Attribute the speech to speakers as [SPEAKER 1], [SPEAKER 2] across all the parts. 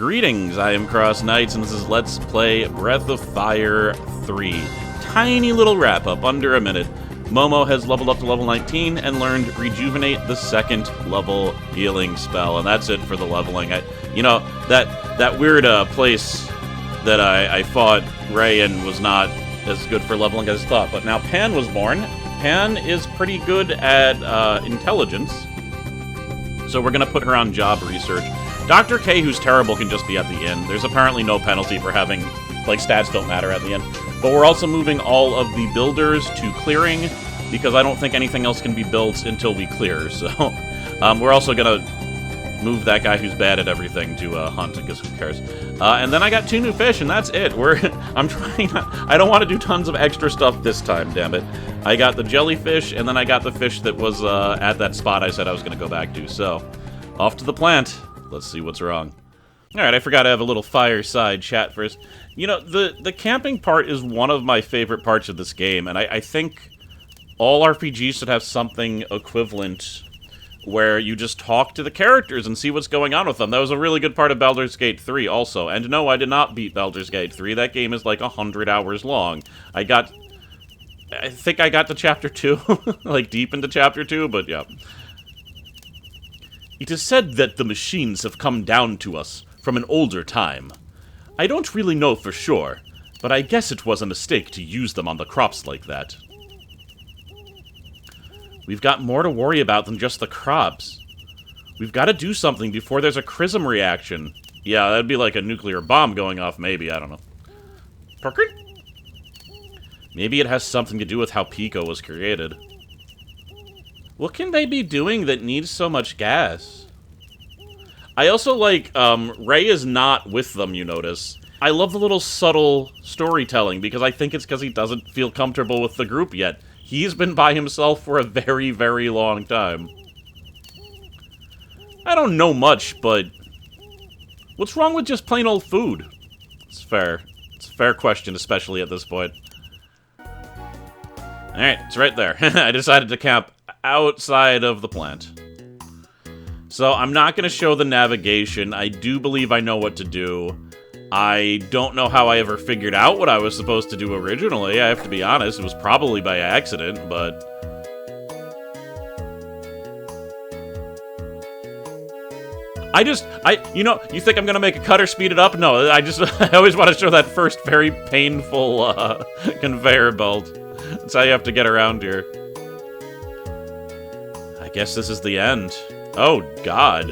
[SPEAKER 1] Greetings, I am CrossKnights, and this is Let's Play Breath of Fire 3. Tiny little wrap-up, under a minute. Momo has leveled up to level 19 and learned Rejuvenate, the second level healing spell, and that's it for the leveling. That weird place that I fought Ray in was not as good for leveling as I thought, but now Pan was born. Pan is pretty good at intelligence, so we're going to put her on job research. Dr. K, who's terrible, can just be at the end. There's apparently no penalty for having, stats don't matter at the end. But we're also moving all of the builders to clearing, because I don't think anything else can be built until we clear. So, we're also gonna move that guy who's bad at everything to hunt, because who cares. And then I got 2 new fish, and that's it. I don't want to do tons of extra stuff this time, damn it. I got the jellyfish, and then I got the fish that was at that spot I said I was gonna go back to. So, off to the plant. Let's see what's wrong. Alright, I forgot to have a little fireside chat first. You know, the camping part is one of my favorite parts of this game, and I think all RPGs should have something equivalent where you just talk to the characters and see what's going on with them. That was a really good part of Baldur's Gate 3 also. And no, I did not beat Baldur's Gate 3. That game is like 100 hours long. I think I got to Chapter 2, deep into Chapter 2, but yeah. It is said that the machines have come down to us from an older time. I don't really know for sure, but I guess it was a mistake to use them on the crops like that. We've got more to worry about than just the crops. We've got to do something before there's a chrism reaction. Yeah, that'd be like a nuclear bomb going off, maybe, I don't know. Parker? Maybe it has something to do with how Pico was created. What can they be doing that needs so much gas? I also like, Ray is not with them, you notice. I love the little subtle storytelling, because I think it's because he doesn't feel comfortable with the group yet. He's been by himself for a very, very long time. I don't know much, but what's wrong with just plain old food? It's fair. It's a fair question, especially at this point. Alright, it's right there. I decided to camp outside of the plant. So I'm not going to show the navigation. I do believe I know what to do. I don't know how I ever figured out what I was supposed to do originally. I have to be honest. It was probably by accident, but you think I'm going to make a cut or speed it up? No, I always want to show that first very painful conveyor belt. That's how you have to get around here. I guess this is the end. Oh, God.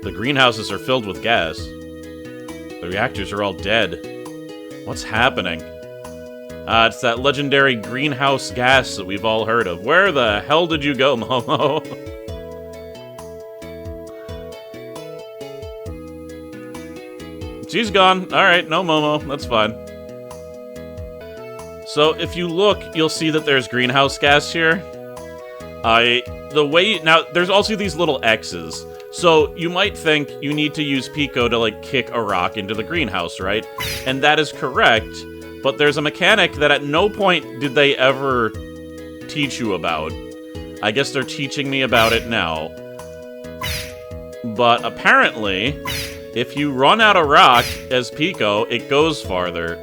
[SPEAKER 1] The greenhouses are filled with gas. The reactors are all dead. What's happening? It's that legendary greenhouse gas that we've all heard of. Where the hell did you go, Momo? She's gone. Alright, no Momo. That's fine. So, if you look, you'll see that there's greenhouse gas here. Now, there's also these little X's. So, you might think you need to use Pico to, kick a rock into the greenhouse, right? And that is correct, but there's a mechanic that at no point did they ever teach you about. I guess they're teaching me about it now. But apparently, if you run out of rock as Pico, it goes farther.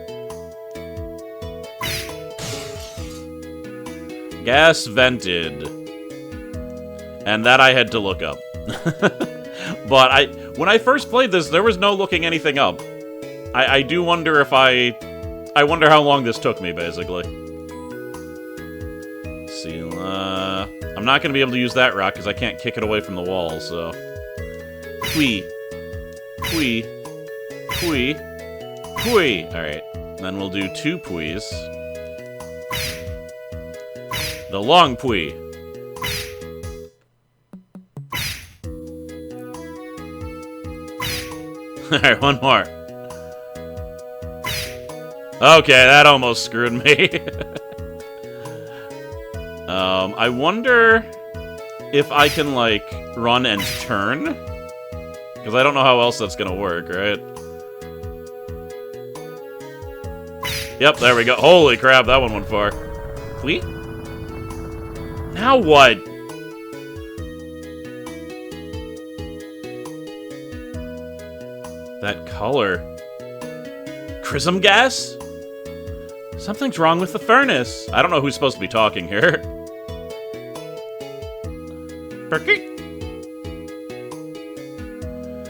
[SPEAKER 1] Gas vented. And that I had to look up. But when I first played this, there was no looking anything up. I do wonder if I wonder how long this took me, basically. Let's see, I'm not going to be able to use that rock, because I can't kick it away from the wall, so... Pwee. Pwee. Pwee. Pwee. Alright, then we'll do 2 pwees. The long pwee. Alright, one more. Okay, that almost screwed me. I wonder if I can, run and turn? Because I don't know how else that's gonna work, right? Yep, there we go. Holy crap, that one went far. Wheat? Now what? That color. Chrism gas? Something's wrong with the furnace. I don't know who's supposed to be talking here. Perky?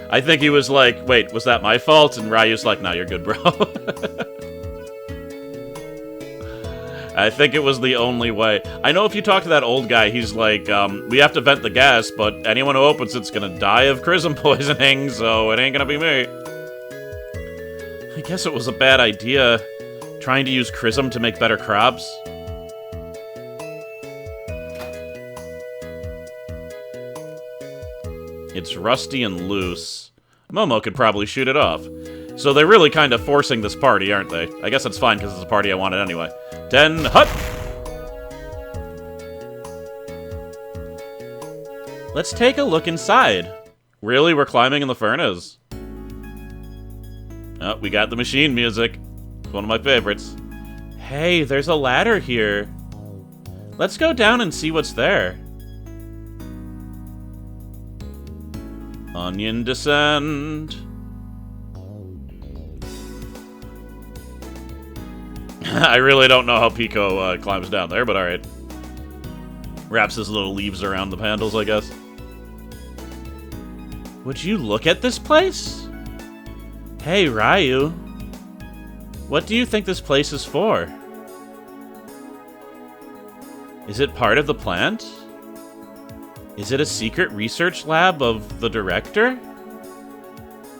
[SPEAKER 1] I think he was like, wait, was that my fault? And Ryu's like, nah, you're good, bro. I think it was the only way. I know if you talk to that old guy, he's like, we have to vent the gas, but anyone who opens it's gonna die of chrism poisoning, so it ain't gonna be me. I guess it was a bad idea, trying to use chrism to make better crops. It's rusty and loose. Momo could probably shoot it off. So they're really kind of forcing this party, aren't they? I guess that's fine, because it's a party I wanted anyway. 10, hut! Let's take a look inside. Really? We're climbing in the furnace? Oh, we got the machine music. It's one of my favorites. Hey, there's a ladder here. Let's go down and see what's there. Onion descend. I really don't know how Pico climbs down there, but alright. Wraps his little leaves around the handles, I guess. Would you look at this place? Hey, Ryu. What do you think this place is for? Is it part of the plant? Is it a secret research lab of the director?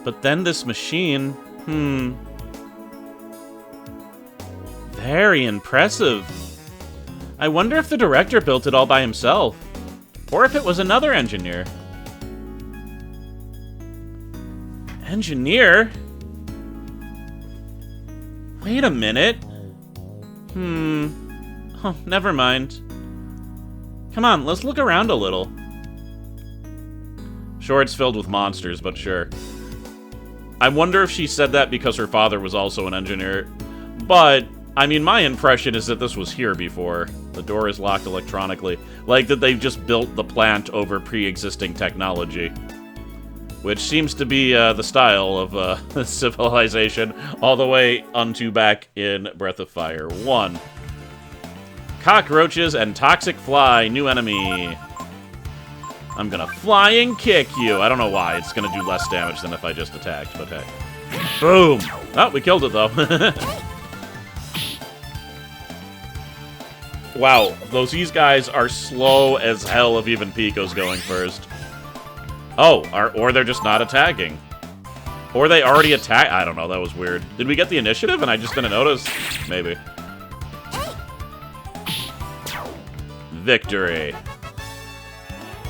[SPEAKER 1] But then this machine, Very impressive. I wonder if the director built it all by himself. Or if it was another engineer. Engineer? Wait a minute. Oh, never mind. Come on, let's look around a little. Sure, it's filled with monsters, but sure. I wonder if she said that because her father was also an engineer. But, I mean, my impression is that this was here before. The door is locked electronically. Like that they've just built the plant over pre-existing technology. Which seems to be the style of civilization all the way unto back in Breath of Fire 1. Cockroaches and toxic fly, new enemy. I'm gonna flying kick you. I don't know why. It's gonna do less damage than if I just attacked, but hey. Boom! Oh, we killed it, though. Wow, these guys are slow as hell if even Pico's going first. Oh, or they're just not attacking. Or they already attack. I don't know, that was weird. Did we get the initiative and I just didn't notice? Maybe. Victory.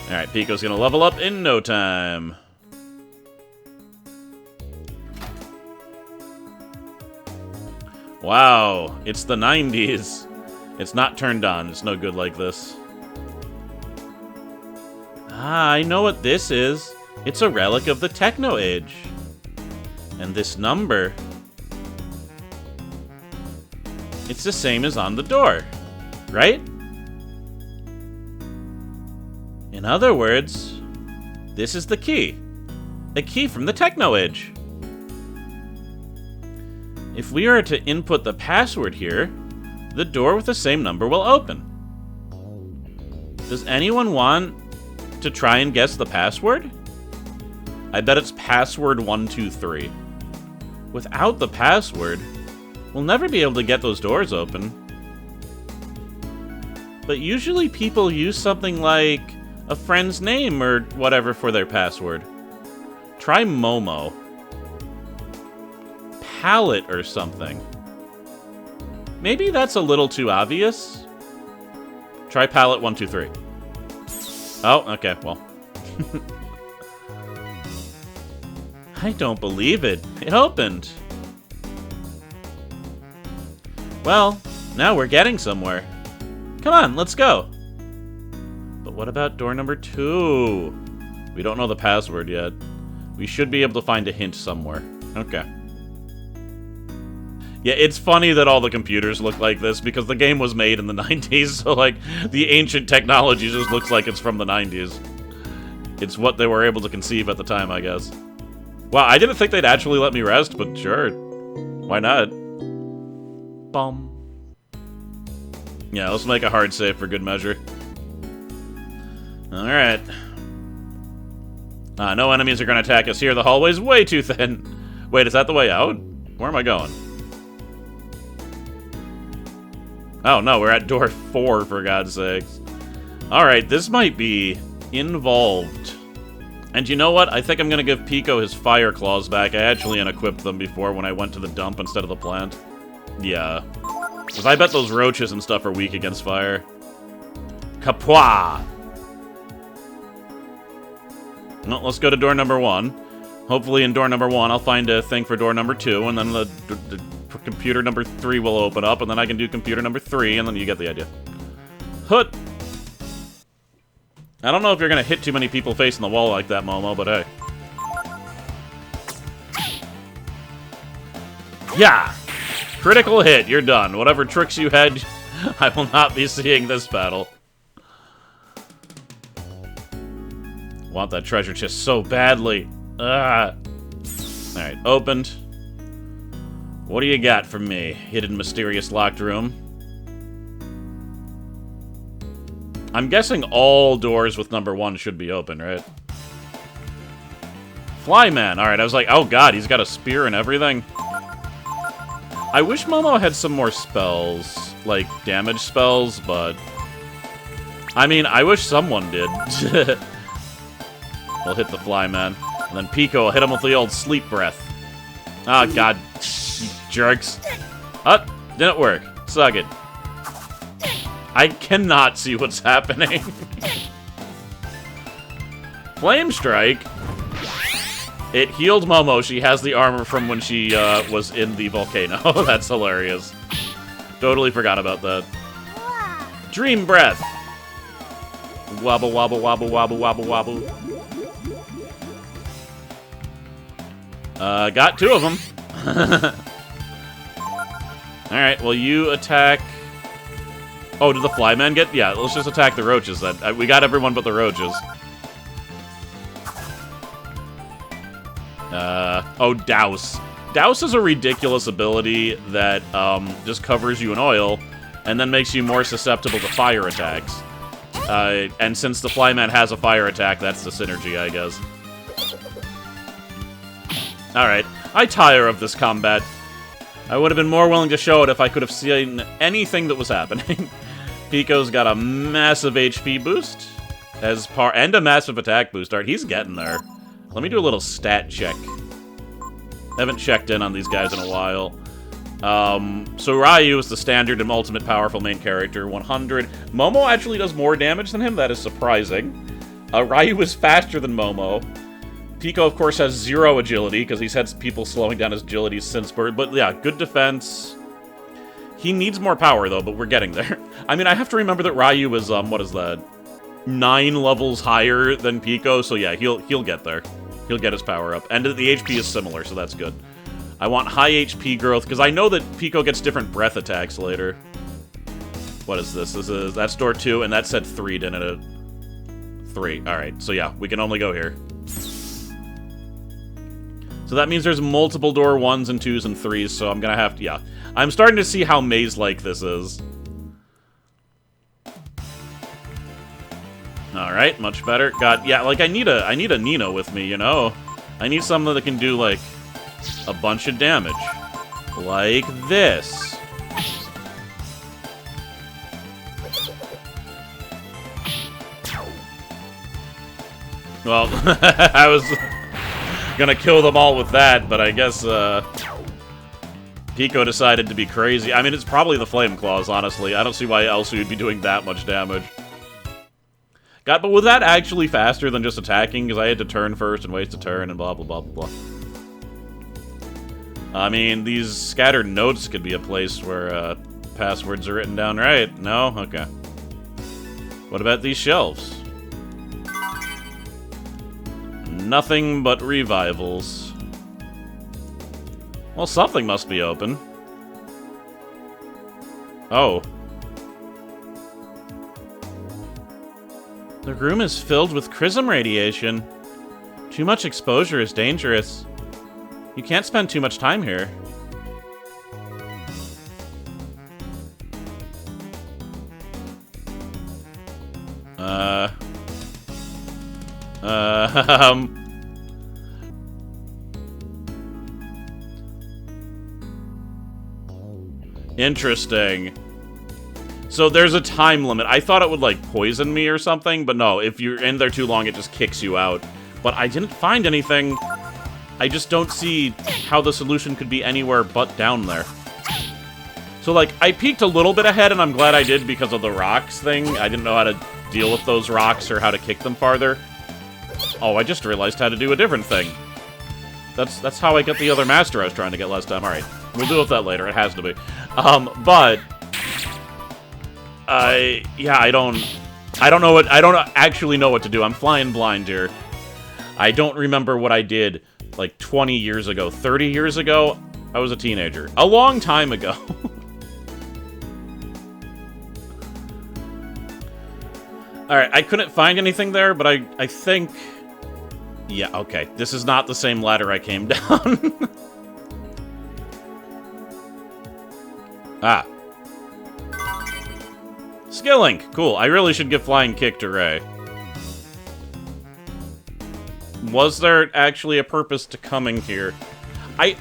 [SPEAKER 1] Alright, Pico's gonna level up in no time. Wow, it's the 90s. It's not turned on. It's no good like this. Ah, I know what this is. It's a relic of the Techno Age. And this number... it's the same as on the door, right? In other words, this is the key. A key from the Techno Age. If we are to input the password here, the door with the same number will open. Does anyone want to try and guess the password? I bet it's password 123. Without the password, we'll never be able to get those doors open. But usually people use something like a friend's name or whatever for their password. Try Momo. Palette or something. Maybe that's a little too obvious. Try palette 123. Oh, okay, well. I don't believe it. It opened. Well, now we're getting somewhere. Come on, let's go. But what about door number 2? We don't know the password yet. We should be able to find a hint somewhere. Okay. Yeah, it's funny that all the computers look like this because the game was made in the 90s, so like the ancient technology just looks like it's from the 90s. It's what they were able to conceive at the time, I guess. Wow, I didn't think they'd actually let me rest, but sure. Why not? Bum. Yeah, let's make a hard save for good measure. Alright. No enemies are going to attack us here. The hallway's way too thin. Wait, is that the way out? Where am I going? Oh, no, we're at door 4, for God's sakes. Alright, this might be involved. And you know what? I think I'm going to give Pico his fire claws back. I actually unequipped them before when I went to the dump instead of the plant. Yeah. Because I bet those roaches and stuff are weak against fire. Kapwa! Well, let's go to door number 1. Hopefully in door number 1 I'll find a thing for door number 2, and then the computer number 3 will open up, and then I can do computer number 3, and then you get the idea. Hoot! I don't know if you're gonna hit too many people facing the wall like that, Momo, but hey. Yeah! Critical hit, you're done. Whatever tricks you had, I will not be seeing this battle. Want that treasure chest so badly. Alright, opened. What do you got for me? Hidden mysterious locked room. I'm guessing all doors with number 1 should be open, right? Flyman. Alright, I was like, oh god, he's got a spear and everything. I wish Momo had some more spells, like damage spells, but... I mean, I wish someone did. We'll hit the Flyman. And then Pico will hit him with the old sleep breath. Ah, oh, god. You jerks. Oh, didn't work. Suck it. I cannot see what's happening. Flame Strike. It healed Momo. She has the armor from when she was in the volcano. That's hilarious. Totally forgot about that. Dream Breath. Wobble, wobble, wobble, wobble, wobble, wobble. Got 2 of them. Alright, well, you attack... Oh, did the Flyman get... Yeah, let's just attack the roaches then. We got everyone but the roaches. Oh, Douse. Douse is a ridiculous ability that, just covers you in oil, and then makes you more susceptible to fire attacks. And since the Flyman has a fire attack, that's the synergy, I guess. Alright, I tire of this combat. I would have been more willing to show it if I could have seen anything that was happening. Pico's got a massive HP boost, and a massive attack boost. Alright, he's getting there. Let me do a little stat check. I haven't checked in on these guys in a while. So Ryu is the standard and ultimate powerful main character, 100. Momo actually does more damage than him, that is surprising. Ryu is faster than Momo. Pico, of course, has 0 agility, because he's had people slowing down his agility since birth. But yeah, good defense. He needs more power, though, but we're getting there. I mean, I have to remember that Ryu is, what is that? 9 levels higher than Pico, so yeah, he'll get there. He'll get his power up. And the HP is similar, so that's good. I want high HP growth, because I know that Pico gets different breath attacks later. What is this? That's door 2, and that said 3, didn't it? 3. Alright, so yeah, we can only go here. So that means there's multiple door 1s and 2s and 3s, so I'm gonna have to, yeah. I'm starting to see how maze-like this is. Alright, much better. God, yeah, like I need a Nino with me, you know? I need something that can do, like, a bunch of damage. Like this. Well, I was gonna kill them all with that, but I guess, Pico decided to be crazy. I mean, it's probably the Flame Claws, honestly. I don't see why else he would be doing that much damage. God, but was that actually faster than just attacking? Because I had to turn first and waste a turn and blah, blah, blah, blah, blah. I mean, these scattered notes could be a place where, passwords are written down, right? No? Okay. What about these shelves? Nothing but revivals. Well, something must be open. Oh. The room is filled with chrism radiation. Too much exposure is dangerous. You can't spend too much time here. Interesting. So there's a time limit. I thought it would, like, poison me or something, but no, if you're in there too long, it just kicks you out. But I didn't find anything. I just don't see how the solution could be anywhere but down there. So, like, I peeked a little bit ahead, and I'm glad I did because of the rocks thing. I didn't know how to deal with those rocks or how to kick them farther. Oh, I just realized how to do a different thing. That's how I get the other master I was trying to get last time. Alright, we'll deal with that later. It has to be. But... yeah, I don't actually know what to do. I'm flying blind here. I don't remember what I did, like, 20 years ago. 30 years ago? I was a teenager. A long time ago. Alright, I couldn't find anything there, but I think... Yeah, okay. This is not the same ladder I came down. Ah. Skilling! Cool. I really should give Flying Kick to Ray. Was there actually a purpose to coming here? I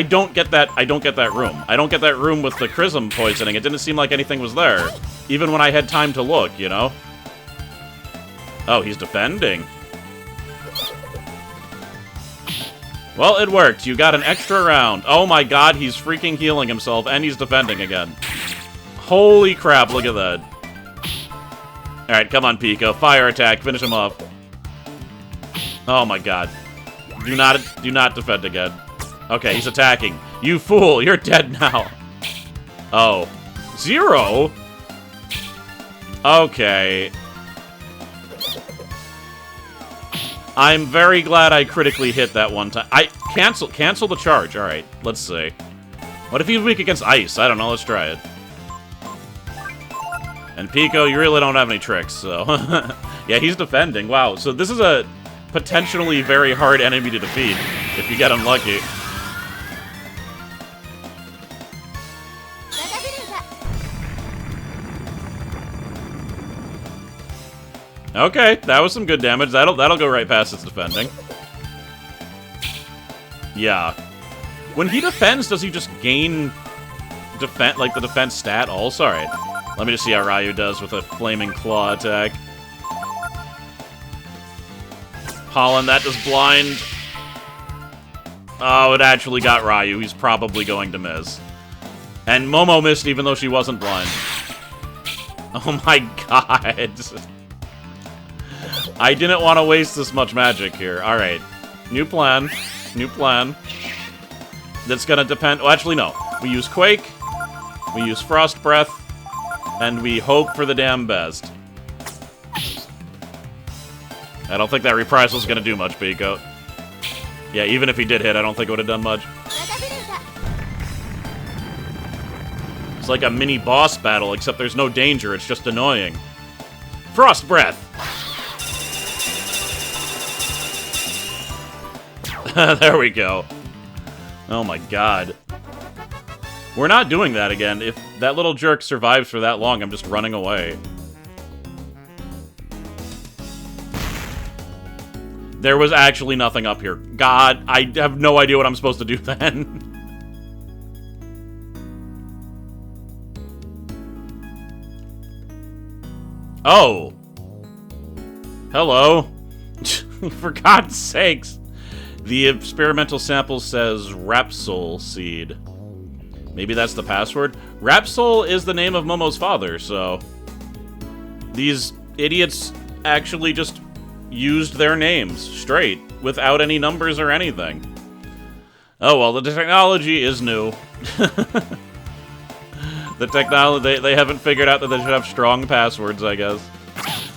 [SPEAKER 1] don't get that. I don't get that room. I don't get that room with the Chrism poisoning. It didn't seem like anything was there. Even when I had time to look, you know? Oh, he's defending. Well, it worked. You got an extra round. Oh my god, he's freaking healing himself, and he's defending again. Holy crap, look at that. Alright, come on, Pico. Fire attack. Finish him off. Oh my god. Do not defend again. Okay, he's attacking. You fool, you're dead now. Oh. 0? Okay. I'm very glad I critically hit that one time. Cancel the charge. Alright, let's see. What if he's weak against ice? I don't know, let's try it. And Pico, you really don't have any tricks, so... Yeah, he's defending. Wow, so this is a potentially very hard enemy to defeat, if you get unlucky. Okay, that was some good damage. That'll go right past its defending. Yeah. When he defends, does he just gain like the defense stat also? Alright. Let me just see how Ryu does with a flaming claw attack. Pollen, that does blind. Oh, it actually got Ryu. He's probably going to miss. And Momo missed even though she wasn't blind. Oh my god. I didn't want to waste this much magic here. Alright. New plan. New plan. That's gonna depend... Oh, actually, no. We use Quake. We use Frost Breath. And we hope for the damn best. I don't think that reprisal is gonna do much, Pico. Yeah, even if he did hit, I don't think it would have done much. It's like a mini boss battle, except there's no danger, it's just annoying. Frost Breath! There we go. Oh my god. We're not doing that again. If that little jerk survives for that long, I'm just running away. There was actually nothing up here. God, I have no idea what I'm supposed to do then. Oh. Hello. For God's sakes. The experimental sample says Repsol seed. Maybe that's the password? Repsol is the name of Momo's father, so... These idiots actually just used their names straight, without any numbers or anything. Oh well, the technology is new. The technology, they haven't figured out that they should have strong passwords, I guess.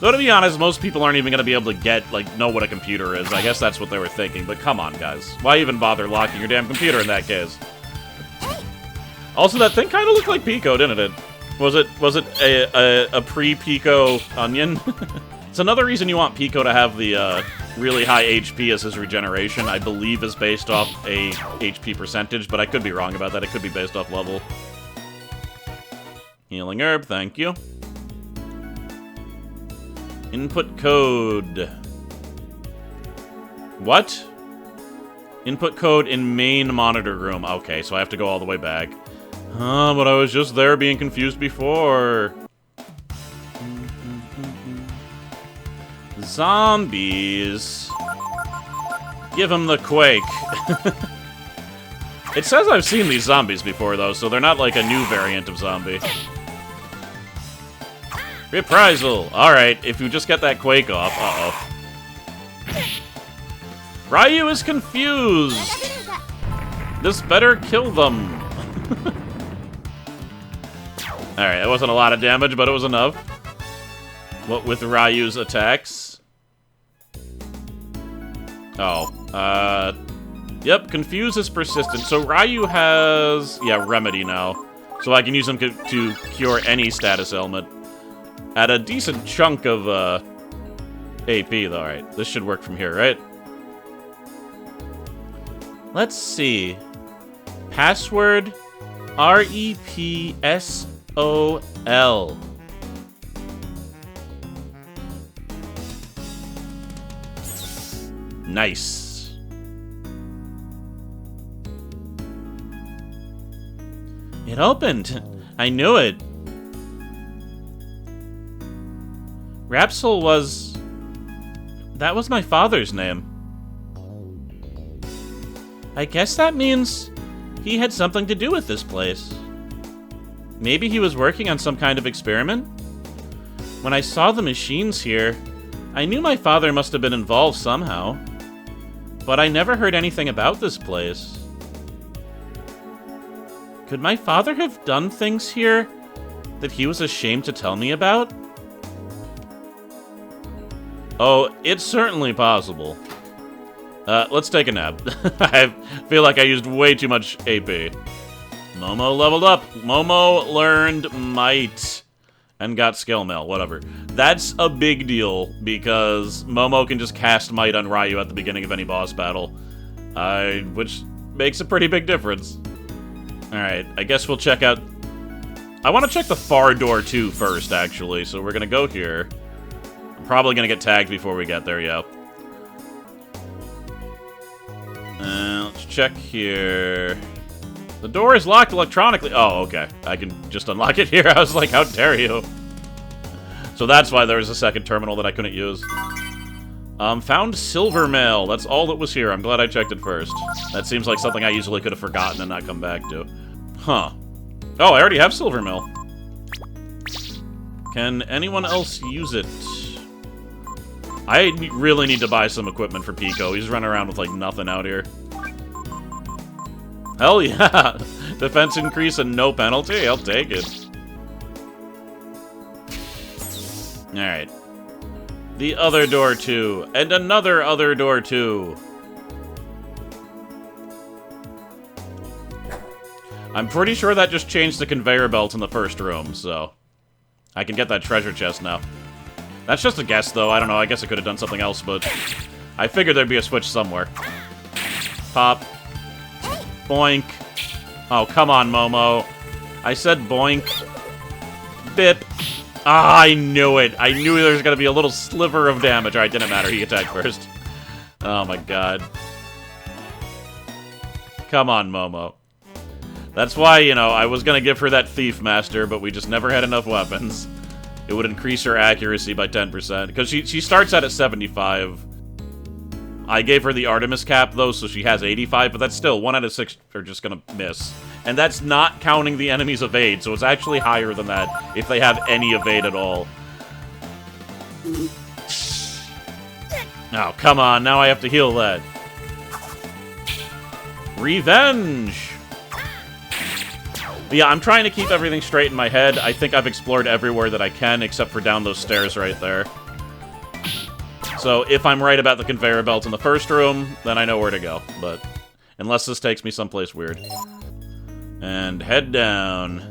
[SPEAKER 1] Though, to be honest, most people aren't even going to be able to know what a computer is. I guess that's what they were thinking, but come on, guys. Why even bother locking your damn computer in that case? Also, that thing kind of looked like Pico, didn't it? Was it a pre-Pico onion? It's another reason you want Pico to have the really high HP as his regeneration, I believe is based off a HP percentage, but I could be wrong about that. It could be based off level. Healing herb, thank you. Input code. What? Input code in main monitor room. Okay, so I have to go all the way back. But I was just there being confused before. Zombies. Give him the quake. It says I've seen these zombies before, though, so they're not like a new variant of zombie. Reprisal. Alright, if you just get that quake off. Uh-oh. Ryu is confused. This better kill them. Alright, that wasn't a lot of damage, but it was enough. What with Ryu's attacks? Oh, yep, Confuse is persistent. So Ryu has, Remedy now. So I can use him to cure any status ailment. At a decent chunk of, AP, though. Alright, this should work from here, right? Let's see. Password, REPSOL. Nice. It opened. I knew it. Repsol was... That was my father's name. I guess that means he had something to do with this place. Maybe he was working on some kind of experiment? When I saw the machines here, I knew my father must have been involved somehow. But I never heard anything about this place. Could my father have done things here that he was ashamed to tell me about? Oh, it's certainly possible. Let's take a nap. I feel like I used way too much AP. Momo leveled up. Momo learned Might. And got Skill Mail, whatever. That's a big deal, because Momo can just cast Might on Ryu at the beginning of any boss battle. Which makes a pretty big difference. Alright, I guess we'll check out... I want to check the far door too first, actually, so we're gonna go here. I'm probably gonna get tagged before we get there, yeah. Let's check here. The door is locked electronically. Oh, okay. I can just unlock it here. I was like, how dare you? So that's why there was a second terminal that I couldn't use. Found silver mail. That's all that was here. I'm glad I checked it first. That seems like something I easily could have forgotten and not come back to. Huh. Oh, I already have silver mail. Can anyone else use it? I really need to buy some equipment for Pico. He's running around with, like, nothing out here. Hell yeah! Defense increase and no penalty? I'll take it. Alright. The other door too. And another other door too. I'm pretty sure that just changed the conveyor belt in the first room, so... I can get that treasure chest now. That's just a guess, though. I don't know. I guess I could have done something else, but... I figured there'd be a switch somewhere. Pop. Boink. Oh, come on, Momo. I said boink. Bip. Ah, I knew it. I knew there was going to be a little sliver of damage. Alright, didn't matter. He attacked first. Oh, my God. Come on, Momo. That's why, you know, I was going to give her that Thief Master, but we just never had enough weapons. It would increase her accuracy by 10%. Because she starts out at 75. I gave her the Artemis cap, though, so she has 85, but that's still 1 out of 6 are just gonna miss. And that's not counting the enemy's evade, so it's actually higher than that if they have any evade at all. Oh, come on, now I have to heal that. Revenge! But yeah, I'm trying to keep everything straight in my head. I think I've explored everywhere that I can, except for down those stairs right there. So, if I'm right about the conveyor belt in the first room, then I know where to go. But, unless this takes me someplace weird. And head down.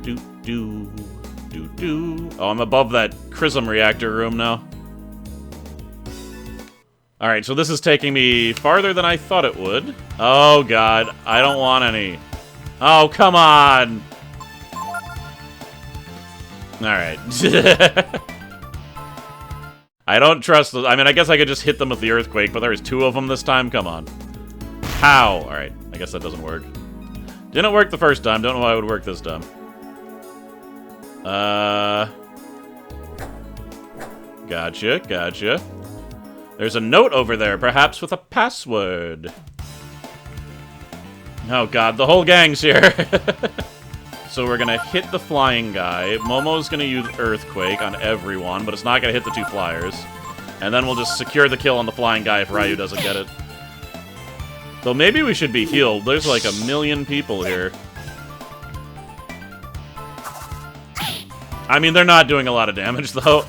[SPEAKER 1] Do, do, do, Oh, I'm above that Chrism reactor room now. Alright, so this is taking me farther than I thought it would. Oh, God. I don't want any. Oh, come on! Alright. I don't trust those. I mean, I guess I could just hit them with the earthquake, but there's 2 of them this time? Come on. How? Alright, I guess that doesn't work. Didn't work the first time. Don't know why it would work this time. Gotcha, gotcha. There's a note over there, perhaps with a password. Oh god, the whole gang's here. So we're gonna hit the flying guy. Momo's gonna use Earthquake on everyone, but it's not gonna hit the 2 flyers. And then we'll just secure the kill on the flying guy if Ryu doesn't get it. Though maybe we should be healed. There's like 1 million people here. I mean, they're not doing a lot of damage, though.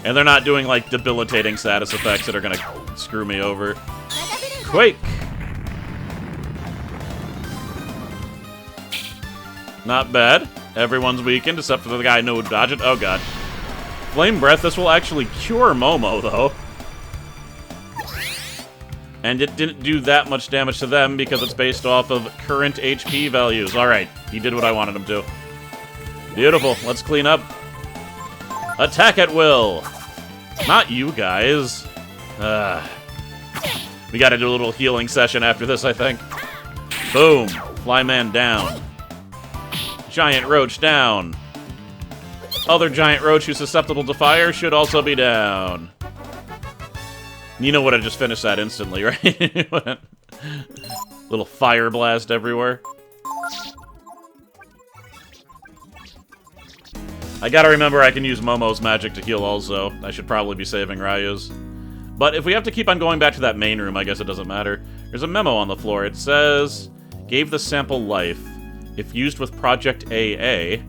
[SPEAKER 1] And they're not doing, like, debilitating status effects that are gonna screw me over. Quake! Not bad. Everyone's weakened, except for the guy who would dodge it. Oh, God. Flame Breath, this will actually cure Momo, though. And it didn't do that much damage to them because it's based off of current HP values. Alright, he did what I wanted him to. Beautiful. Let's clean up. Attack at will. Not you guys. We gotta do a little healing session after this, I think. Boom. Flyman down. Giant Roach down. Other Giant Roach who's susceptible to fire should also be down. Nino would have just finished that instantly, right? Little fire blast everywhere. I gotta remember I can use Momo's magic to heal also. I should probably be saving Ryu's. But if we have to keep on going back to that main room, I guess it doesn't matter. There's a memo on the floor. It says, gave the sample life. If used with Project AA,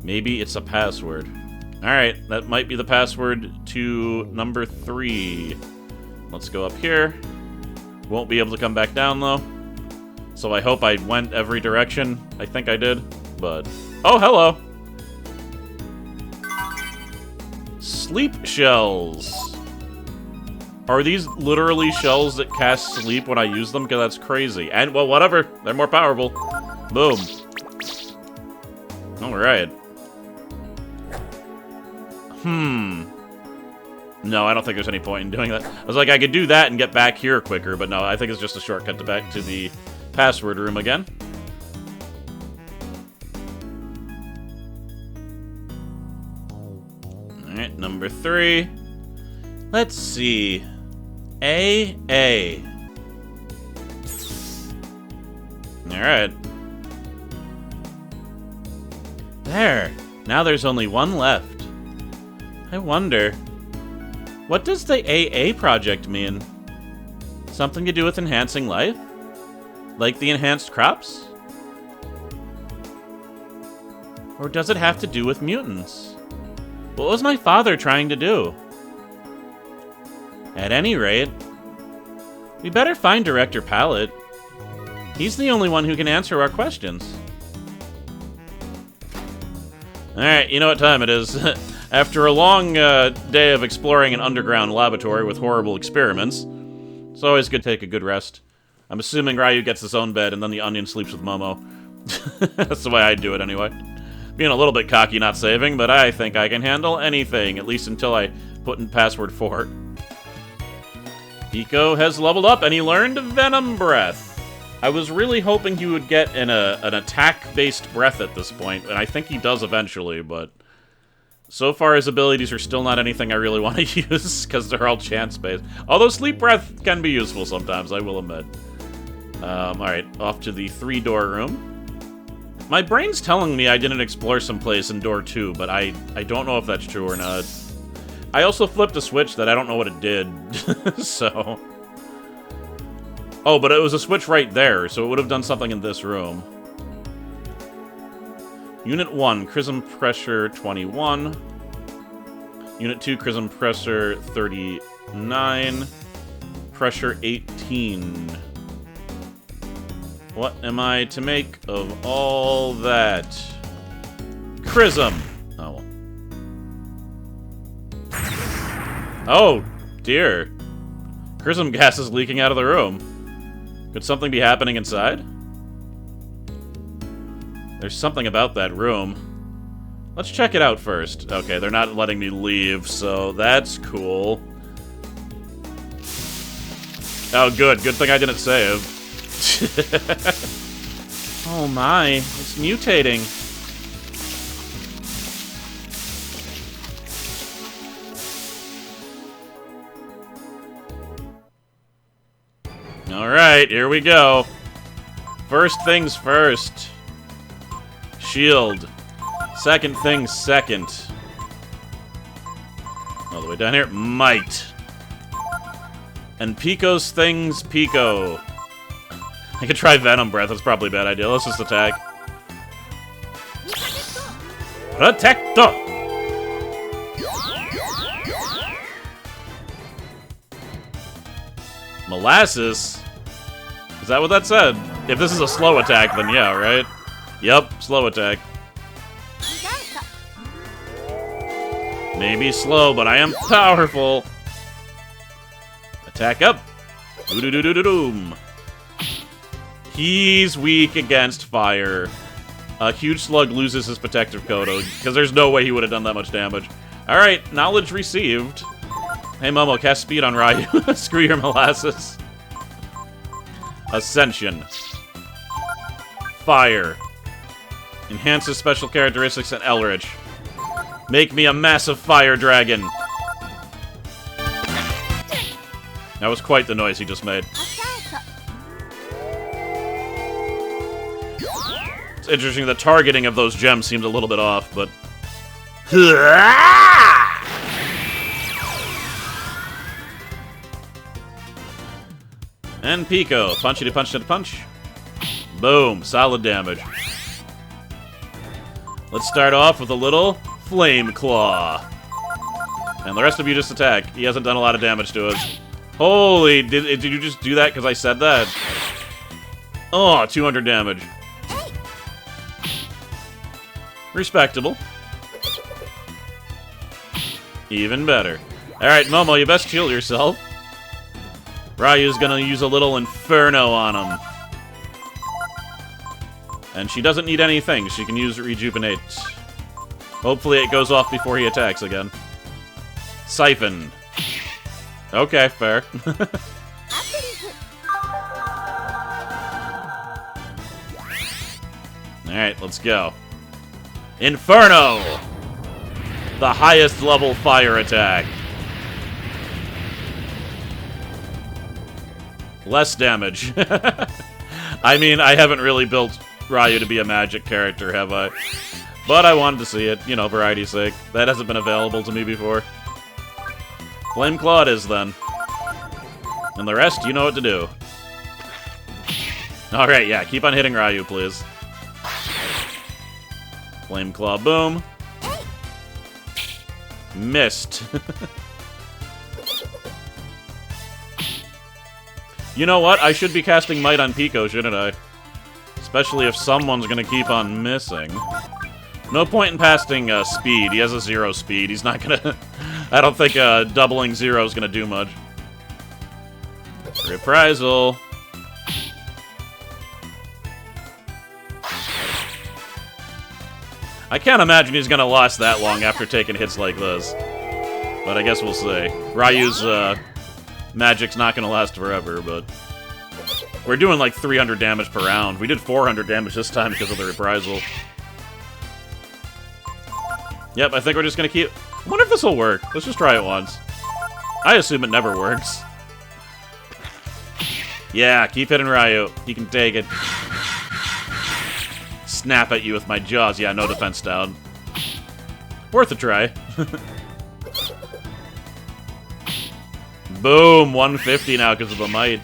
[SPEAKER 1] maybe it's a password. Alright, that might be the password to number 3. Let's go up here. Won't be able to come back down, though. So I hope I went every direction. I think I did, but... Oh, hello! Sleep shells. Are these literally shells that cast sleep when I use them? Because that's crazy. And, well, whatever. They're more powerful. Boom. Alright. No, I don't think there's any point in doing that. I was like, I could do that and get back here quicker, but no, I think it's just a shortcut to back to the password room again. Alright, number 3. Let's see. AA. Alright. There. Now there's only 1 left. I wonder... what does the AA project mean? Something to do with enhancing life? Like the enhanced crops? Or does it have to do with mutants? What was my father trying to do? At any rate, we better find Director Pallet. He's the only one who can answer our questions. Alright, you know what time it is. After a long day of exploring an underground laboratory with horrible experiments, it's always good to take a good rest. I'm assuming Ryu gets his own bed and then the onion sleeps with Momo. That's the way I do it anyway. Being a little bit cocky not saving, but I think I can handle anything, at least until I put in password 4. Pico has leveled up and he learned Venom Breath. I was really hoping he would get an attack-based breath at this point, and I think he does eventually, but... so far, his abilities are still not anything I really want to use, because they're all chance-based. Although Sleep Breath can be useful sometimes, I will admit. Alright, off to the 3-door room. My brain's telling me I didn't explore someplace in door 2, but I don't know if that's true or not. I also flipped a switch that I don't know what it did, so... oh, but it was a switch right there, so it would have done something in this room. Unit 1, Chrism Pressure 21. Unit 2, Chrism Pressure 39. Pressure 18. What am I to make of all that? Chrism! Oh, dear. Chrism gas is leaking out of the room. Could something be happening inside? There's something about that room. Let's check it out first. Okay, they're not letting me leave, so that's cool. Oh, good. Good thing I didn't save. Oh my, it's mutating. Alright, here we go. First things first. Shield. Second things second. All the way down here. Might. And Pico's things Pico. I could try Venom Breath. That's probably a bad idea. Let's just attack. Protecto! Molasses? Is that what that said? If this is a slow attack, then yeah, right? Yep, slow attack. Maybe slow, but I am powerful. Attack up. Doo-doo-doo-doo-doom. He's weak against fire. A huge slug loses his protective coat, because there's no way he would have done that much damage. Alright, knowledge received. Hey Momo, cast speed on Ryu. Screw your molasses. Ascension. Fire. Enhances special characteristics and Eldritch. Make me a massive fire dragon. That was quite the noise he just made. It's interesting, the targeting of those gems seemed a little bit off, but... And Pico. Punchy to punch to punch. Boom. Solid damage. Let's start off with a little Flame Claw. And the rest of you just attack. He hasn't done a lot of damage to us. Holy, did you just do that because I said that? Oh, 200 damage. Respectable. Even better. Alright, Momo, you best heal yourself. Ryu's gonna use a little Inferno on him. And she doesn't need anything. She can use Rejuvenate. Hopefully it goes off before he attacks again. Siphon. Okay, fair. Alright, let's go. Inferno! The highest level fire attack. Less damage. I mean, I haven't really built Ryu to be a magic character, have I? But I wanted to see it, you know, variety's sake. That hasn't been available to me before. Flame Claw it is, then. And the rest, you know what to do. Alright, yeah, keep on hitting Ryu, please. Flame Claw, boom. Missed. You know what? I should be casting Might on Pico, shouldn't I? Especially if someone's gonna keep on missing. No point in casting speed. He has a 0 speed. He's not gonna... I don't think doubling 0 is gonna do much. Reprisal. I can't imagine he's gonna last that long after taking hits like this. But I guess we'll see. Ryu's magic's not gonna last forever, but... We're doing like 300 damage per round. We did 400 damage this time because of the reprisal. Yep, I think we're just gonna keep... I wonder if this will work. Let's just try it once. I assume it never works. Yeah, keep hitting Ryu. He can take it. Snap at you with my jaws. Yeah, no defense down. Worth a try. Boom, 150 now because of the might.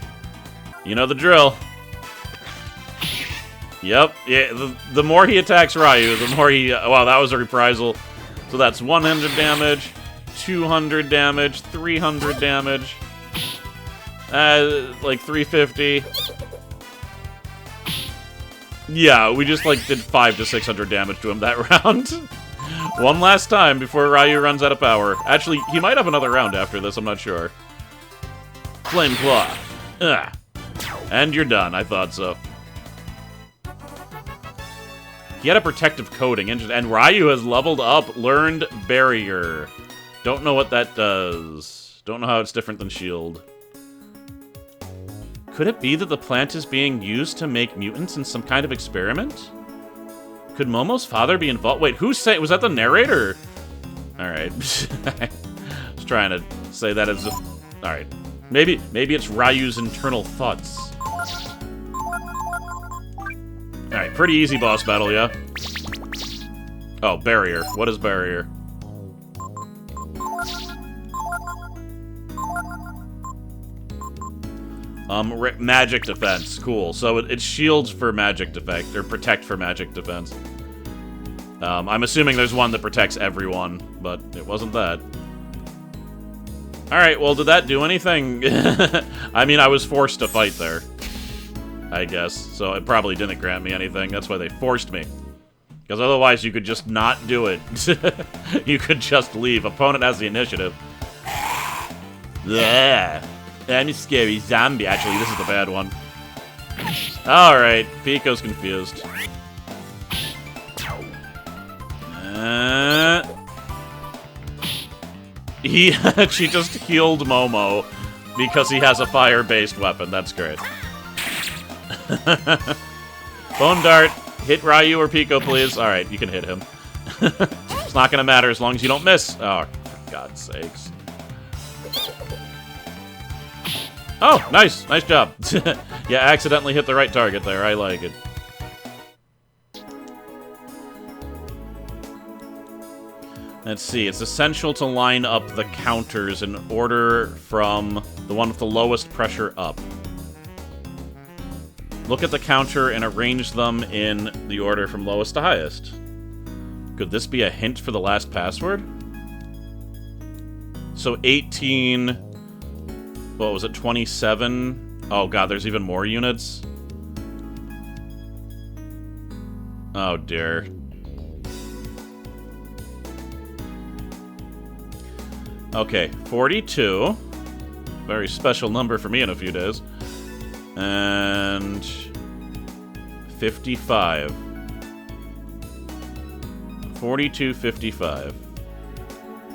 [SPEAKER 1] You know the drill. Yep, yeah, the more he attacks Ryu, the more he... wow, that was a reprisal. So that's 100 damage, 200 damage, 300 damage, like 350. Yeah, we just like did 500 to 600 damage to him that round. One last time before Ryu runs out of power. Actually, he might have another round after this, I'm not sure. Flame Claw. Ugh. And you're done, I thought so. He had a protective coating, and Ryu has leveled up Learned Barrier. Don't know what that does. Don't know how it's different than Shield. Could it be that the plant is being used to make mutants in some kind of experiment? Could Momo's father be involved? Wait, who's saying? Was that the narrator? Alright. I was trying to say that as... Alright. Maybe it's Ryu's internal thoughts. Alright, pretty easy boss battle, yeah? Oh, barrier. What is barrier? Magic defense. Cool. So it's shields for magic defense, or protect for magic defense. I'm assuming there's one that protects everyone, but it wasn't that. Alright, well, did that do anything? I mean, I was forced to fight there, I guess. So it probably didn't grant me anything. That's why they forced me. Because otherwise you could just not do it. You could just leave. Opponent has the initiative. Yeah. I'm a scary zombie. Actually, this is the bad one. Alright, Pico's confused. She just healed Momo because he has a fire-based weapon. That's great. Bone Dart. Hit Ryu or Pico, please. Alright, you can hit him. It's not gonna matter as long as you don't miss. Oh, for God's sakes. Oh, nice. Nice job. Yeah, accidentally hit the right target there. I like it. Let's see. It's essential to line up the counters in order from the one with the lowest pressure up. Look at the counter and arrange them in the order from lowest to highest. Could this be a hint for the last password? So 18... What was it, 27? Oh god, there's even more units? Oh dear. Okay, 42. Very special number for me in a few days. And 55. 42, 55.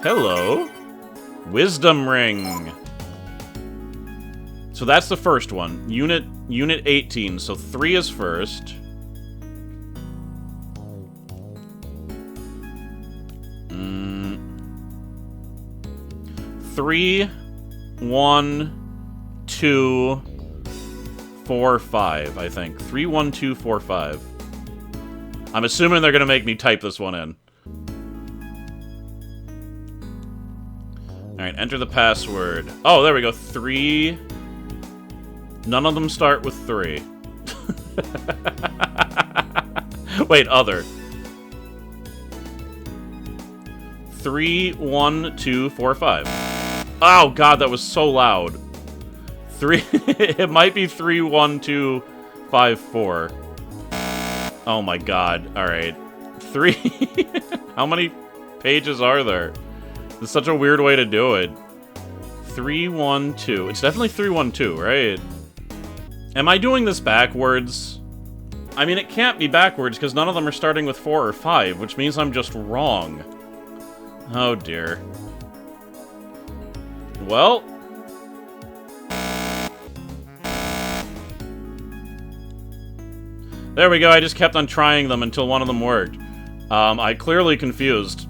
[SPEAKER 1] Hello. Wisdom Ring. So that's the first one. Unit 18. So 3 is first. Three, 1, 2, 4, 5, I think. 3, 1, 2, 4, 5. I'm assuming they're gonna make me type this one in. Alright, enter the password. Oh, there we go. 3. None of them start with 3. Wait, other. 3, 1, 2, 4, 5. Oh god, that was so loud. 3. It might be 3, 1, 2, 5, 4. Oh my god. Alright. 3. How many pages are there? It's such a weird way to do it. 3, 1, 2. It's definitely 3, 1, 2, right? Am I doing this backwards? I mean, it can't be backwards because none of them are starting with 4 or 5, which means I'm just wrong. Oh dear. Well. There we go, I just kept on trying them until one of them worked. I clearly confused.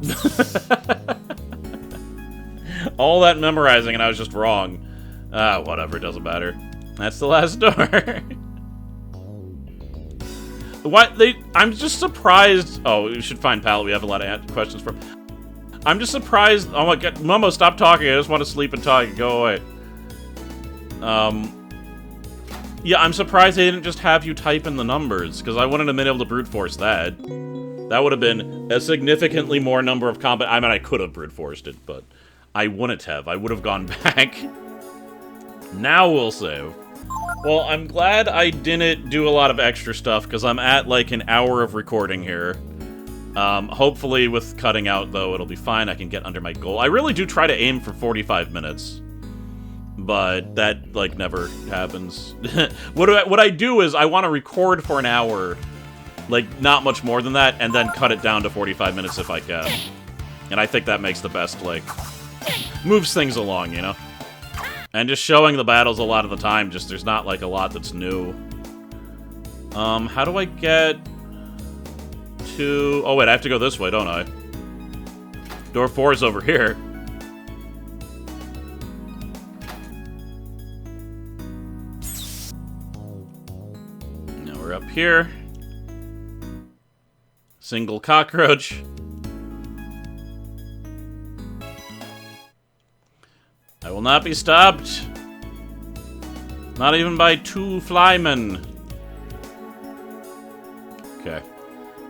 [SPEAKER 1] All that memorizing and I was just wrong. Whatever, doesn't matter. That's the last door. What? I'm just surprised. Oh, we should find Pallet. We have a lot of questions from. I'm just surprised. Oh my god. Momo, stop talking. I just want to sleep and talk. Go away. Yeah, I'm surprised they didn't just have you type in the numbers, because I wouldn't have been able to brute force that. That would have been a significantly more number of combat. I mean, I could have brute forced it, but I wouldn't have. I would have gone back. Now we'll save. Well, I'm glad I didn't do a lot of extra stuff, because I'm at like an hour of recording here. Hopefully with cutting out, though, it'll be fine. I can get under my goal. I really do try to aim for 45 minutes. But that, like, never happens. What I do is I want to record for an hour, like, not much more than that, and then cut it down to 45 minutes if I can. And I think that makes the best, like, moves things along, you know? And just showing the battles a lot of the time, just there's not, like, a lot that's new. How do I get to... Oh, wait, I have to go this way, don't I? Door 4 is over here. Now we're up here. Single cockroach. I will not be stopped. Not even by 2 flymen. Okay.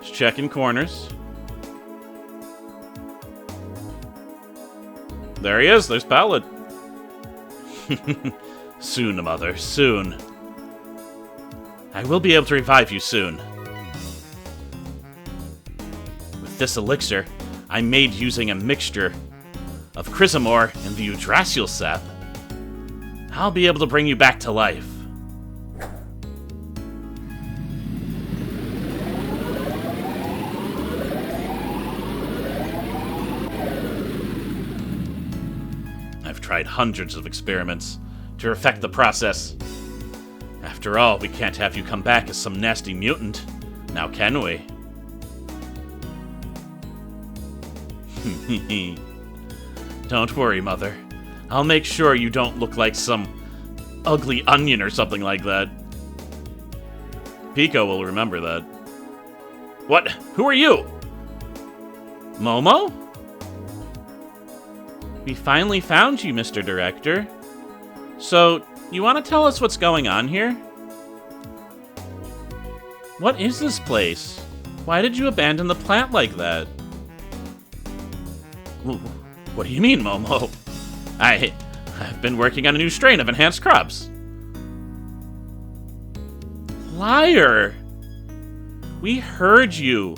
[SPEAKER 1] Just checking corners. There he is. There's Pallet. Soon, Mother. Soon. I will be able to revive you soon. With this elixir, I made using a mixture of Chrysamore and the Yggdrasil sap, I'll be able to bring you back to life. I've tried hundreds of experiments to perfect the process. After all, we can't have you come back as some nasty mutant, now can we? Don't worry, Mother. I'll make sure you don't look like some ugly onion or something like that. Pico will remember that. What? Who are you? Momo? We finally found you, Mr. Director. So, you want to tell us what's going on here? What is this place? Why did you abandon the plant like that? What do you mean, Momo? I've been working on a new strain of enhanced crops. Liar! We heard you.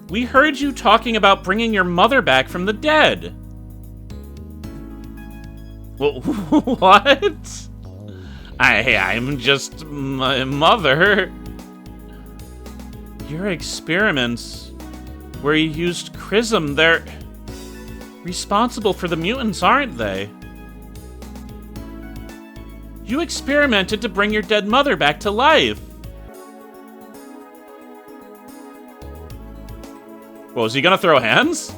[SPEAKER 1] We heard you talking about bringing your mother back from the dead. What? I'm just my mother. Your experiments where you used Chrism, they're responsible for the mutants, aren't they? You experimented to bring your dead mother back to life. Well, is he gonna throw hands?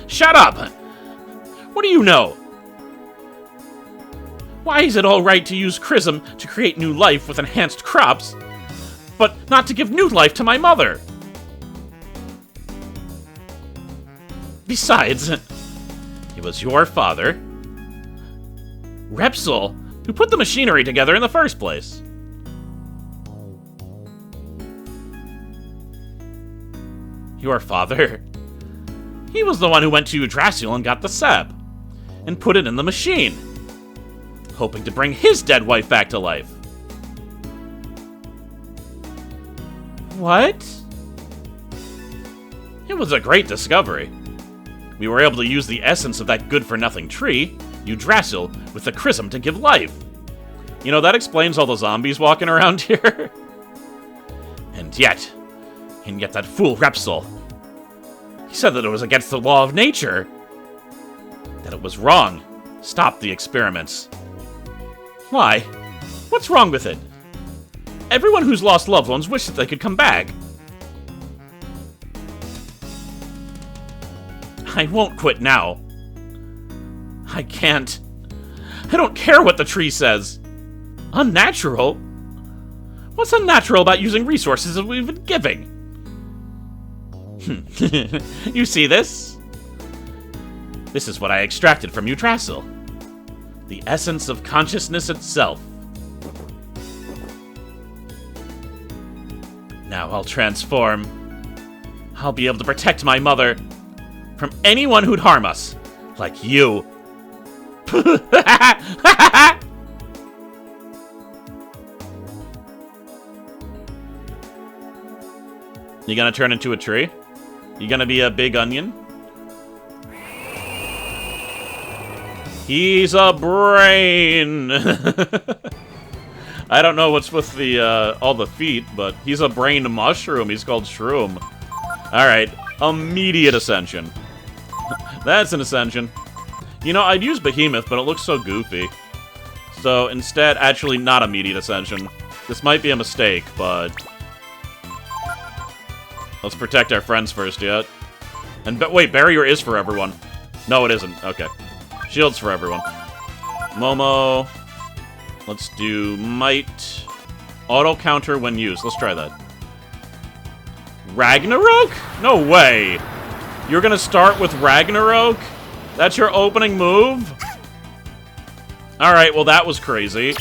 [SPEAKER 1] Shut up! What do you know? Why is it alright to use Chrism to create new life with enhanced crops, but not to give new life to my mother? Besides, it was your father, Repsol, who put the machinery together in the first place. Your father? He was the one who went to Yggdrasil and got the sap, and put it in the machine, hoping to bring his dead wife back to life. What? It was a great discovery. We were able to use the essence of that good-for-nothing tree, Yggdrasil, with the Chrism to give life. You know, that explains all the zombies walking around here. And yet that fool Repsol, he said that it was against the law of nature. That it was wrong. Stop the experiments. Why? What's wrong with it? Everyone who's lost loved ones wishes that they could come back. I won't quit now. I can't. I don't care what the tree says. Unnatural? What's unnatural about using resources that we've been giving? You see this? This is what I extracted from Yggdrasil. The essence of consciousness itself. Now I'll transform. I'll be able to protect my mother from anyone who'd harm us, like you. You gonna turn into a tree? You gonna be a big onion? He's a brain! I don't know what's with the, all the feet, but he's a brained mushroom. He's called Shroom. Alright, immediate ascension. That's an ascension. You know, I'd use Behemoth, but it looks so goofy. So, instead, actually not immediate ascension. This might be a mistake, but... let's protect our friends first, yet. And, wait, barrier is for everyone. No, it isn't. Okay. Shield's for everyone. Momo. Let's do Might. Auto counter when used. Let's try that. Ragnarok? No way. You're gonna start with Ragnarok? That's your opening move? Alright, well that was crazy.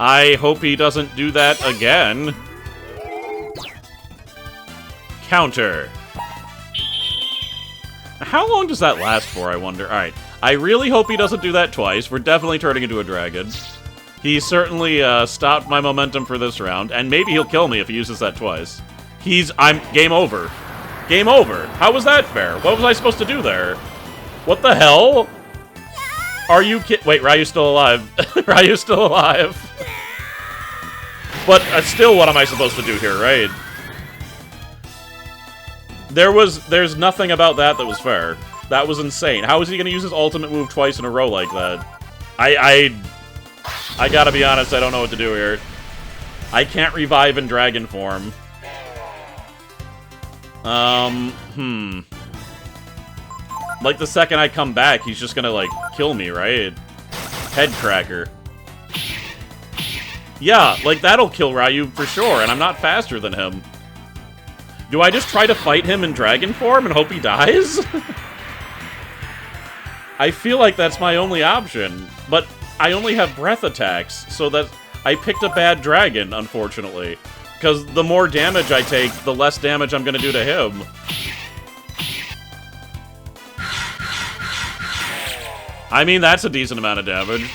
[SPEAKER 1] I hope he doesn't do that again. Counter. How long does that last for, I wonder? Alright, I really hope he doesn't do that twice. We're definitely turning into a dragon. He certainly stopped my momentum for this round, and maybe he'll kill me if he uses that twice. I'm game over. Game over. How was that fair? What was I supposed to do there? What the hell? Are you wait, Ryu's still alive. Ryu's still alive. But still, what am I supposed to do here, right? There's nothing about that was fair. That was insane. How is he gonna use his ultimate move twice in a row like that? I gotta be honest, I don't know what to do here. I can't revive in dragon form. Like, the second I come back, he's just gonna, like, kill me, right? Head cracker. Yeah, like, that'll kill Ryu for sure, and I'm not faster than him. Do I just try to fight him in dragon form and hope he dies? I feel like that's my only option, but I only have breath attacks, so that I picked a bad dragon, unfortunately. Because the more damage I take, the less damage I'm gonna do to him. I mean, that's a decent amount of damage.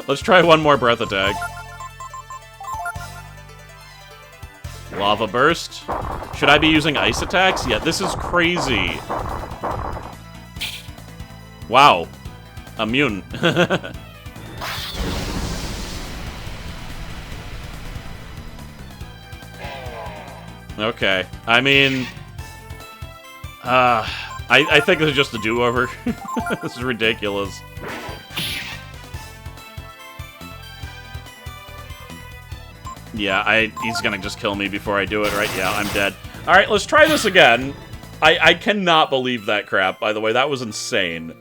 [SPEAKER 1] Let's try one more breath attack. Lava burst. Should I be using ice attacks? Yeah, this is crazy. Wow. Immune. Okay. I mean... I think this is just a do-over. This is ridiculous. Yeah, he's gonna just kill me before I do it, right? Yeah, I'm dead. Alright, let's try this again. I cannot believe that crap, by the way. That was insane.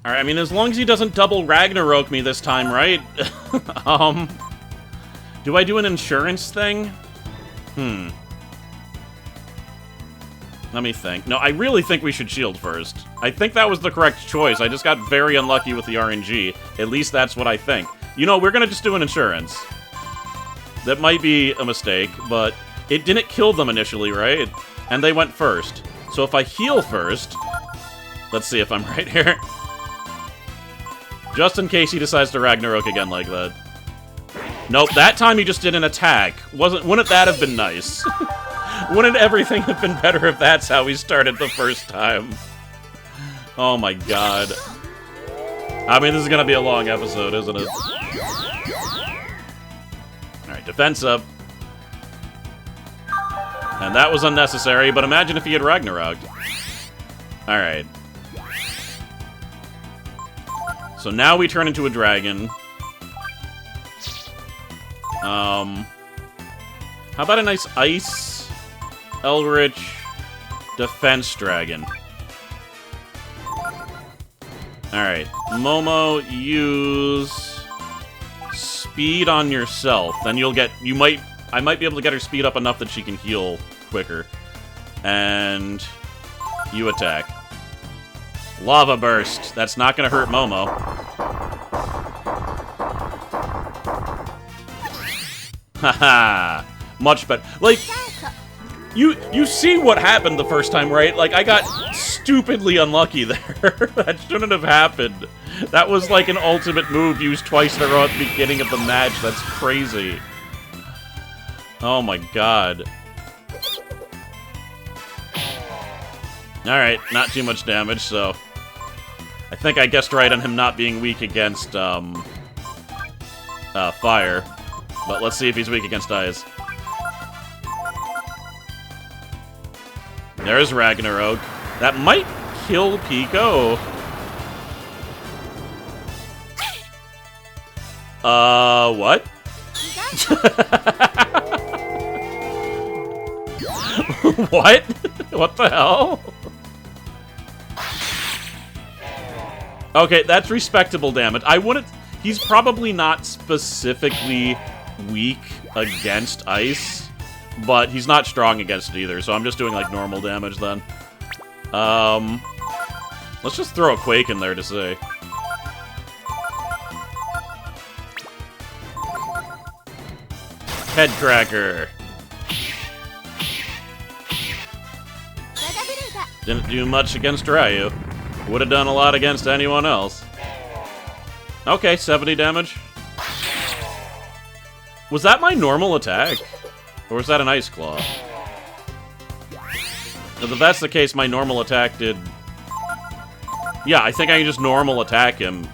[SPEAKER 1] Alright, I mean, as long as he doesn't double Ragnarok me this time, right? Do I do an insurance thing? Let me think. No, I really think we should shield first. I think that was the correct choice. I just got very unlucky with the RNG. At least that's what I think. You know, we're gonna just do an insurance. That might be a mistake, but it didn't kill them initially, right? And they went first. So if I heal first... Let's see if I'm right here. Just in case he decides to Ragnarok again like that. Nope, that time he just did an attack. Wouldn't that have been nice? Wouldn't everything have been better if that's how he started the first time? Oh my god. I mean, this is gonna be a long episode, isn't it? Alright, defense up. And that was unnecessary, but imagine if he had Ragnarok. Alright. So now we turn into a dragon. How about a nice ice, Eldritch, defense dragon? Alright, Momo, use speed on yourself. Then you'll get, I might be able to get her speed up enough that she can heal quicker. And you attack. Lava burst. That's not gonna hurt Momo. Haha. Much better. Like, you see what happened the first time, right? Like, I got stupidly unlucky there. That shouldn't have happened. That was like an ultimate move used twice in a row at the beginning of the match. That's crazy. Oh my god. Alright, not too much damage, so... I think I guessed right on him not being weak against, fire. But let's see if he's weak against ice. There's Ragnarok. That might kill Pico. What? What? What the hell? Okay, that's respectable damage. I wouldn't... He's probably not specifically weak against ice, but he's not strong against it either, so I'm just doing, like, normal damage then. Let's just throw a Quake in there to see. Head Cracker. Didn't do much against Ryu. Would have done a lot against anyone else. Okay, 70 damage. Was that my normal attack? Or was that an Ice Claw? If that's the case, my normal attack did... Yeah, I think I can just normal attack him.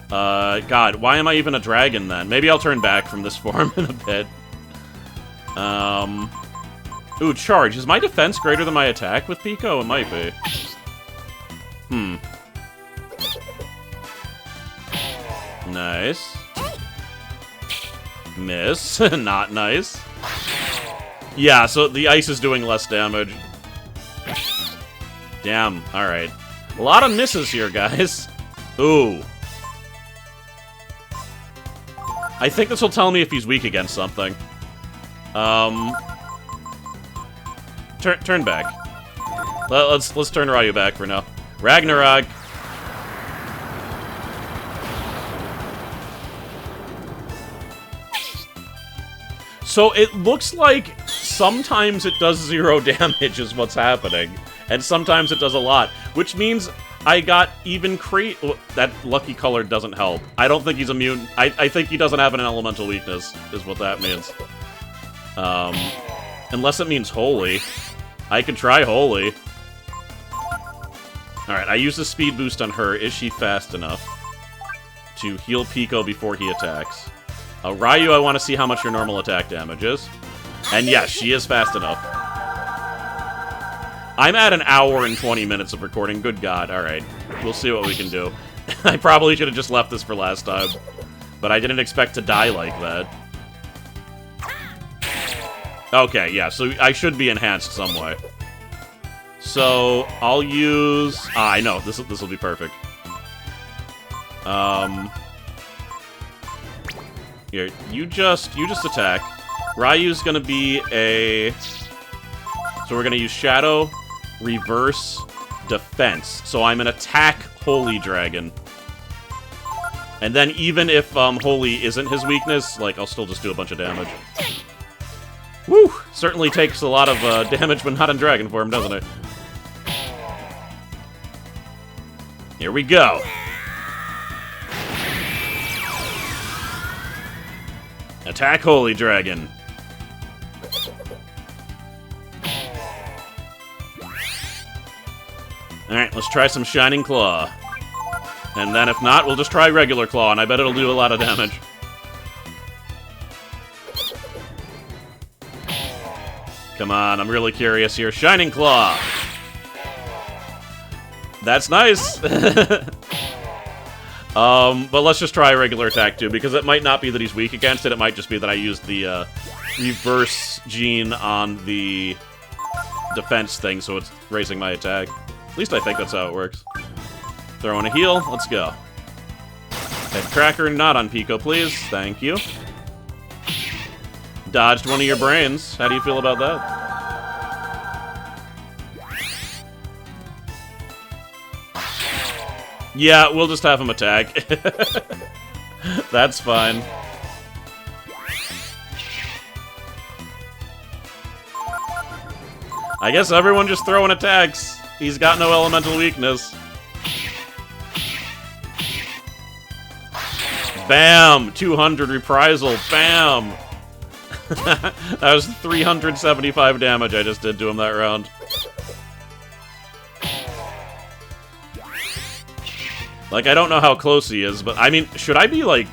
[SPEAKER 1] God, why am I even a dragon then? Maybe I'll turn back from this form in a bit. Ooh, charge. Is my defense greater than my attack with Pico? It might be. Nice. Miss. Not nice. Yeah, so the ice is doing less damage. Damn, alright. A lot of misses here, guys. Ooh. I think this will tell me if he's weak against something. Turn back. Let's turn Ryu back for now. Ragnarok. So it looks like sometimes it does 0 damage is what's happening, and sometimes it does a lot, which means I got even that lucky color doesn't help. I don't think he's immune. I think he doesn't have an elemental weakness, is what that means. Unless it means holy. I could try holy. Alright, I used a speed boost on her. Is she fast enough to heal Pico before he attacks? Ryu, I want to see how much your normal attack damage is. And yes, she is fast enough. I'm at an hour and 20 minutes of recording. Good God. Alright. We'll see what we can do. I probably should have just left this for last time. But I didn't expect to die like that. Okay, yeah, so I should be enhanced some way. So, I'll use... I know, this will be perfect. Here, you just attack. Ryu's gonna be a... So we're gonna use Shadow, Reverse, Defense. So I'm an attack Holy Dragon. And then even if Holy isn't his weakness, like, I'll still just do a bunch of damage. Woo! Certainly takes a lot of damage when not in Dragon form, doesn't it? Here we go. Attack Holy Dragon. Alright, let's try some Shining Claw. And then if not, we'll just try regular Claw, and I bet it'll do a lot of damage. Come on, I'm really curious here. Shining Claw! That's nice! But let's just try a regular attack too, because it might not be that he's weak against it, it might just be that I used the reverse gene on the defense thing, so it's raising my attack. At least I think that's how it works. Throw in a heal, let's go. Head Cracker, not on Pico, please. Thank you. Dodged one of your brains. How do you feel about that? Yeah, we'll just have him attack. That's fine. I guess everyone just throwing attacks. He's got no elemental weakness. Bam! 200 reprisal. Bam! That was 375 damage I just did to him that round. Like, I don't know how close he is, but I mean, should I be like...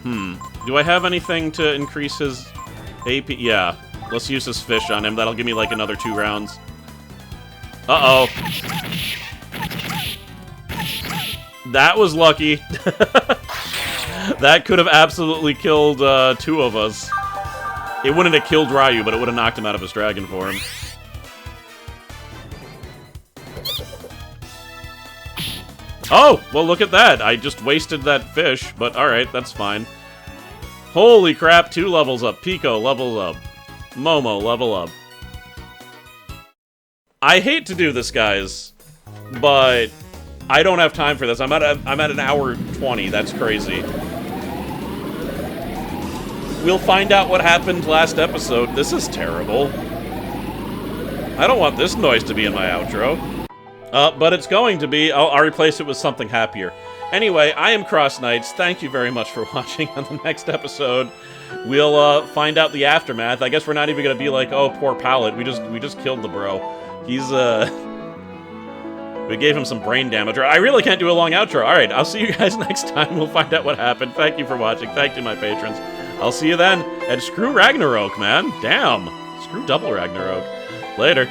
[SPEAKER 1] Do I have anything to increase his AP? Yeah. Let's use this fish on him. That'll give me like another 2 rounds. Uh-oh. That was lucky. That could have absolutely killed 2 of us. It wouldn't have killed Ryu, but it would have knocked him out of his dragon form. Oh! Well, look at that. I just wasted that fish, but alright, that's fine. Holy crap, 2 levels up. Pico levels up. Momo level up. I hate to do this, guys, but I don't have time for this. I'm at an hour 20. That's crazy. We'll find out what happened last episode. This is terrible. I don't want this noise to be in my outro. But it's going to be. I'll replace it with something happier. Anyway, I am CrossKnights. Thank you very much for watching. On the next episode, we'll find out the aftermath. I guess we're not even gonna be like, oh, poor Pallet. We just killed the bro. He's we gave him some brain damage. I really can't do a long outro. All right, I'll see you guys next time. We'll find out what happened. Thank you for watching. Thank you, my patrons. I'll see you then. And screw Ragnarok, man. Damn. Screw double Ragnarok. Later.